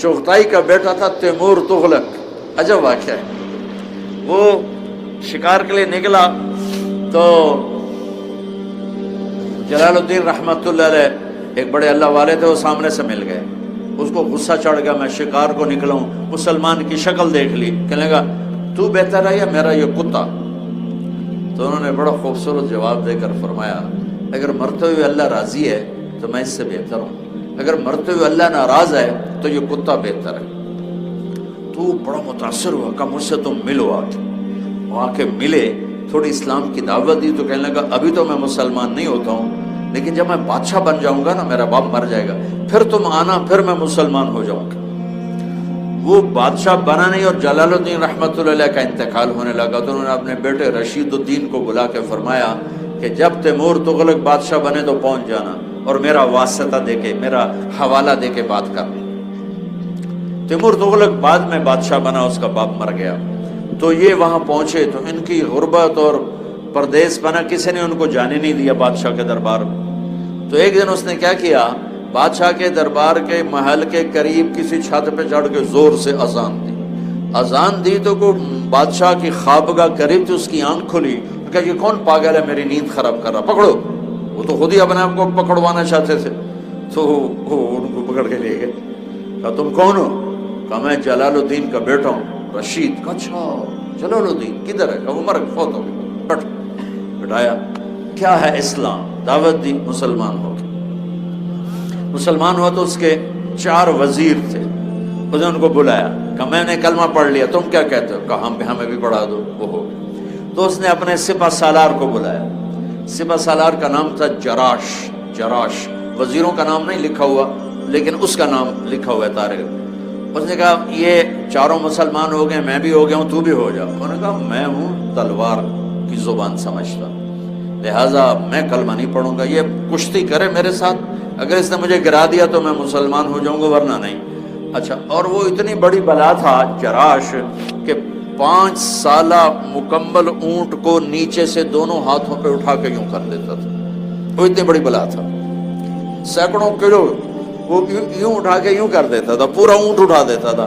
चुगताई का बेटा था तैमूर तुगलक, अजब वाक़या है। वो शिकार के लिए निकला तो जलालुद्दीन रहमतुल्लाह अलैह एक बड़े अल्लाह वाले थे, वो सामने से मिल गए। उसको गुस्सा चढ़ गया, मैं शिकार को निकला हूँ, मुसलमान की शक्ल देख ली, कहने लगा तू बेहतर है या मेरा ये कुत्ता? तो उन्होंने बड़ा खूबसूरत जवाब देकर फरमाया, अगर मरते हुए अल्लाह राज़ी है तो मैं इससे बेहतर हूँ, अगर मरते हुए अल्लाह नाराज़ है तो ये कुत्ता बेहतर है। तो बड़ा मुतासर हुआ, कहा मुझसे तुम मिलो आके। वो आके मिले, थोड़ी इस्लाम की दावत दी, तो कहने लगा अभी तो मैं मुसलमान नहीं होता हूँ, लेकिन जब मैं बादशाह बन जाऊंगा ना, मेरा बाप मर जाएगा, फिर तुम आना, फिर मैं मुसलमान हो जाऊंगा। वो बादशाह बना नहीं और जलालुद्दीन रहमतुल्लाह अलैह का इंतकाल होने लगा। तो उन्होंने अपने बेटे रशीदुद्दीन को बुला के फरमाया कि जब तैमूर तुगलक बादशाह बने तो पहुंच जाना और मेरा वास्ता देके, मेरा हवाला देके बात कर। तैमूर तुगलक बाद में बादशाह बना, उसका बाप मर गया। तो ये वहां पहुंचे तो इनकी गुर्बत और परदेश बना, किसी ने उनको जाने नहीं दिया बादशाह के दरबार में। तो एक दिन उसने क्या किया, बादशाह के दरबार के महल के करीब किसी छत पे चढ़ के जोर से अजान दी। अजान दी तो को बादशाह की ख्वाबगाह करीब थी, उसकी आंख खुली, कहा ये कौन पागल है मेरी नींद खराब कर रहा, पकड़ो। वो तो खुद ही अपने आप को पकड़वाना चाहते थे, तो वो उनको पकड़ के ले गए। कहा तुम कौन हो? कहा मैं जलालुद्दीन का बेटा हूँ, रशीद। कहा अच्छा जलालुद्दीन किधर है? कहा उमर फौत हो गया। बिठाया, क्या है इस्लाम, दावत दी, मुसलमान हो गया। मुसलमान हुआ तो उसके 4 वजीर थे, उसने उनको बुलाया, कहा मैंने कलमा पढ़ लिया, तुम क्या कहते हो? कहा हमें भी पढ़ा दो। वो हो गया। तो उसने अपने सिपा सालार को बुलाया, सिपा सालार का नाम था जराश। जराश वजीरों का नाम नहीं लिखा हुआ, लेकिन उसका नाम लिखा हुआ है तारीख। उसने कहा ये चारों मुसलमान हो गए, मैं भी हो गया हूँ, तू भी हो जा। उन्होंने कहा मैं हूँ तलवार की जुबान समझता, लिहाजा मैं कलमा नहीं पढ़ूंगा, ये कुश्ती करे मेरे साथ, अगर इसने मुझे गिरा दिया तो मैं मुसलमान हो जाऊंगा, वरना नहीं। अच्छा, और वो इतनी बड़ी बला था जराश कि 5 साला मुकम्मल ऊंट को नीचे से दोनों हाथों पे उठा के यूं कर देता था, वो इतनी बड़ी बला था। सैकड़ों किलो वो यूं उठा के यूं कर देता था, पूरा ऊंट उठा देता था।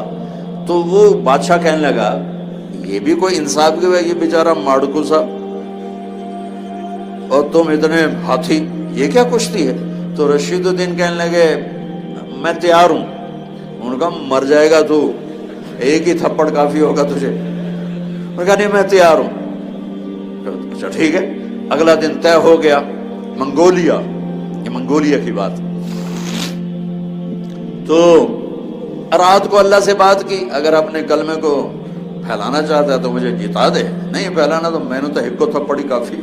तो वो बादशाह कहने लगा ये भी कोई इंसाफ की, ये बेचारा माड़कू सा और तुम इतने हाथी, ये क्या कुश्ती है? तो रशीदुद्दीन कहने लगे मैं तैयार हूं। उनका मर जाएगा तू, एक ही थप्पड़ काफी होगा तुझे। उनका नहीं मैं तैयार हूं। अच्छा ठीक है। अगला दिन तय हो गया, मंगोलिया, ये मंगोलिया की बात। तो रात को अल्लाह से बात की, अगर अपने कलमे को फैलाना चाहता है तो मुझे जिता दे, नहीं फैलाना तो मैंने तो हिक्को थप्पड़ी काफी।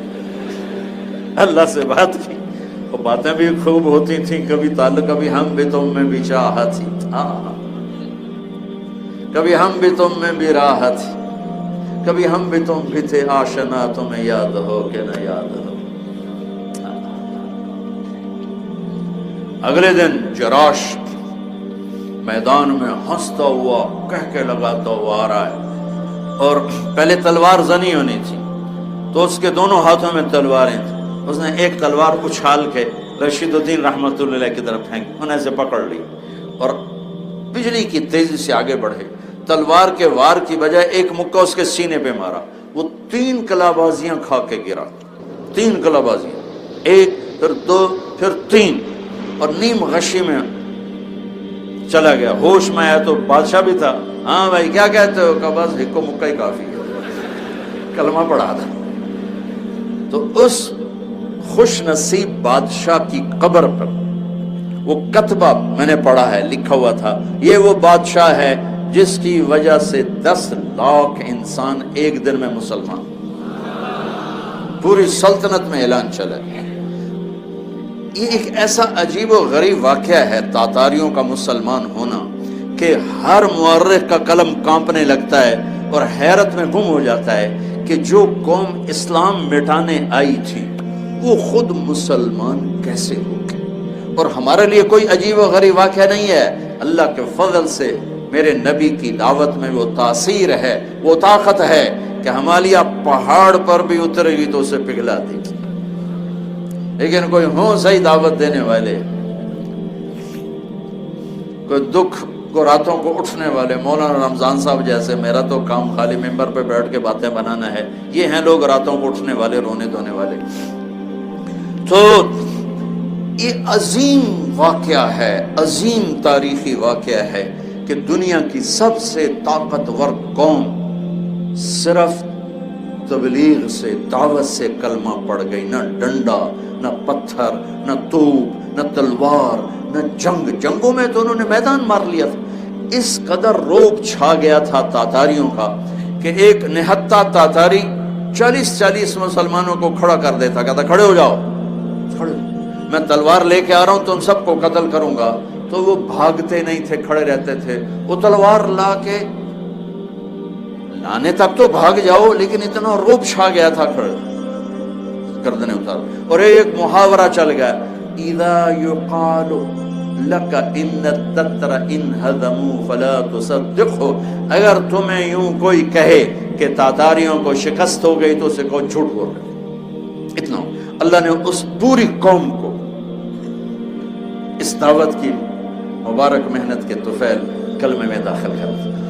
अल्लाह से बात की, वो बातें भी खूब होती थी, कभी ताल्लुक, कभी हम भी तुम में भी चाहत थी, कभी हम भी तुम में भी राहत, कभी हम भी तुम भी थे आशना, तुम्हें याद हो कि न याद हो। अगले दिन जराश मैदान में हंसता हुआ, कह के लगाता हुआ आ रहा है, और पहले तलवार जनी होनी थी, तो उसके दोनों हाथों में तलवारें थी। उसने एक तलवार उछाल के रशीदुद्दीन रहमतुल्लाह अलैह की तरफ फेंक, उन्हें से पकड़ ली और बिजली की तेजी से आगे बढ़े। तलवार के वार की बजाय एक मुक्का उसके सीने पे मारा, वो 3 कलाबाजियां खा के गिरा। 3 कलाबाजियां, 1 फिर 2 फिर 3, और नीम गशी में चला गया। होश में आया तो बादशाह भी था। हाँ भाई क्या कहते हो? कहा बस हिक्को मुक्का ही काफी है, कलमा पढ़ा था। तो उस खुश नसीब बादशाह की कब्र पर वो कतबा मैंने पढ़ा है, लिखा हुआ था, ये वो बादशाह है जिसकी वजह से 10 लाख इंसान एक दिन में मुसलमान, पूरी सल्तनत में ऐलान चला। ये एक ऐसा अजीब और गरीब वाकया है तातारियों का मुसलमान होना कि हर मुअर्रिख का कलम कांपने लगता है और हैरत में गुम हो जाता है कि जो कौम इस्लाम मिटाने आई थी वो खुद मुसलमान कैसे हो गए। और हमारे लिए कोई अजीब और गरीब वाकया नहीं है, अल्लाह के फजल से मेरे नबी की दावत में वो तासीर है, वो ताकत है कि हिमालय पहाड़ पर भी उतरेगी तो उसे पिघला देगी। लेकिन कोई हो सही दावत देने वाले, कोई दुख کو راتوں کو اٹھنے والے مولانا رمضان صاحب جیسے، میرا تو کام خالی ممبر پہ بیٹھ کے باتیں بنانا ہے، یہ ہیں لوگ راتوں کو اٹھنے والے، رونے دھونے والے۔ تو یہ عظیم واقعہ ہے، عظیم تاریخی واقعہ ہے کہ دنیا کی سب سے طاقتور قوم صرف تبلیغ سے، دعوت سے کلمہ پڑ گئی۔ نہ ڈنڈا، نہ پتھر، نہ توپ، نہ تلوار، نہ جنگوں میں تو انہوں نے میدان مار لیا تھا۔ اس قدر روب چھا گیا تھا تاتاریوں کا کہ ایک نہتہ تاتاری 40 مسلمانوں کو کھڑا کر دیتا، کہتا کھڑے ہو جاؤ، کھڑے، میں تلوار لے کے آ رہا ہوں، تم سب کو قتل کروں گا۔ تو وہ بھاگتے نہیں تھے، کھڑے رہتے تھے۔ وہ تلوار لا کے لانے تک تو بھاگ جاؤ، لیکن اتنا روب چھا گیا تھا، کھڑے گردنیں اتار۔ اور ایک محاورہ چل گیا، اذا یقال لک ان التتر ان ہدموا فلا تصدقه، اگر تمہیں یوں کوئی کہے کہ تاتاریوں کو شکست ہو گئی تو اسے کہو جھوٹ بول رہے۔ اتنا اللہ نے اس پوری قوم کو اس دعوت کی مبارک محنت کے طفیل کلمے میں داخل کر دیا۔